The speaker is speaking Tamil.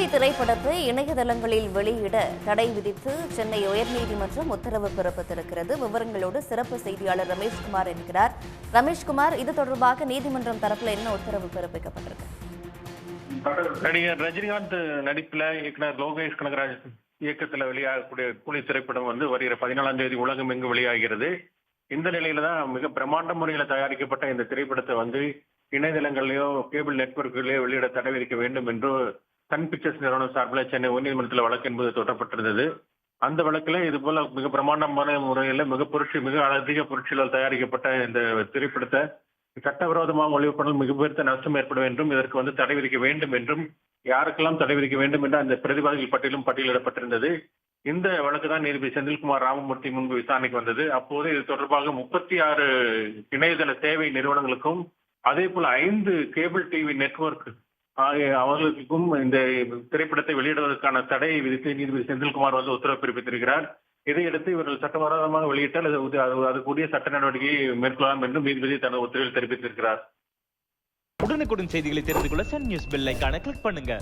கூலி திரைப்படத்தை இணையதளங்களில் வெளியிட தடை விதித்து சென்னை உயர்நீதிமன்றம் உத்தரவு பிறப்பித்திருக்கிறது. விவரங்களோடு சிறப்பு செய்தியாளர் ரமேஷ்குமார் இருக்கிறார். ரமேஷ்குமார், இது தொடர்பாக நீதிமன்றம் தரப்புல என்ன உத்தரவு பிறப்பிக்கப்பட்டிருக்கு? நடிகர் ரஜினிகாந்த் நடிப்புல இயக்குனர் லோகேஷ் கனகராஜ் இயக்கத்துல வெளியாகக்கூடிய கூலி திரைப்படம் வருகிற 14ஆம் தேதி உலகம் எங்கு வெளியாகிறது. இந்த நிலையில தான் மிக பிரம்மாண்ட முறையில தயாரிக்கப்பட்ட இந்த திரைப்படத்தை இணையதளங்களிலேயோ கேபிள் நெட்வொர்க்குகளிலேயோ வெளியிட தடை விதிக்க வேண்டும் என்று சன் பிக்சர்ஸ் நிறுவனம் சார்பில் சென்னை உயர்நீதிமன்றத்தில் வழக்கு என்பது தொடரப்பட்டிருந்தது. அந்த வழக்குல இது போல மிக பிரம்மாண்டமான முறையில் மிக அதிக பொருட்களால் தயாரிக்கப்பட்ட இந்த திரைப்படத்தை சட்டவிரோதமாக ஒளிபரப்பினால் மிகப்பெரிய நஷ்டம் ஏற்படும் என்றும் இதற்கு தடை விதிக்க வேண்டும் என்றும் யாருக்கெல்லாம் தடை விதிக்க வேண்டும் என்று அந்த பிரதிவாதிகள் பட்டியலும் பட்டியலிடப்பட்டிருந்தது. இந்த வழக்கு தான் நீதிபதி செந்தில்குமார் ராமமூர்த்தி முன்பு விசாரணைக்கு வந்தது. அப்போது இது தொடர்பாக 36 இணையதள சேவை நிறுவனங்களுக்கும் அதே போல 5 கேபிள் டிவி நெட்வொர்க் அவர்களுக்கும் இந்த திரைப்படத்தை வெளியிடுவதற்கான தடையை விதித்து நீதிபதி செந்தில்குமார் உத்தரவு பிறப்பித்திருக்கிறார். இதையடுத்து இவர்கள் சட்டவிரோதமாக வெளியிட்டால் அதுக்குரிய சட்ட நடவடிக்கையை மேற்கொள்ளலாம் என்றும் நீதிபதி தனது உத்தரவில் தெரிவித்திருக்கிறார். உடனுக்குடன் செய்திகளை தெரிந்து கொள்ள சன் நியூஸ் பெல் ஐகானை கிளிக் பண்ணுங்க.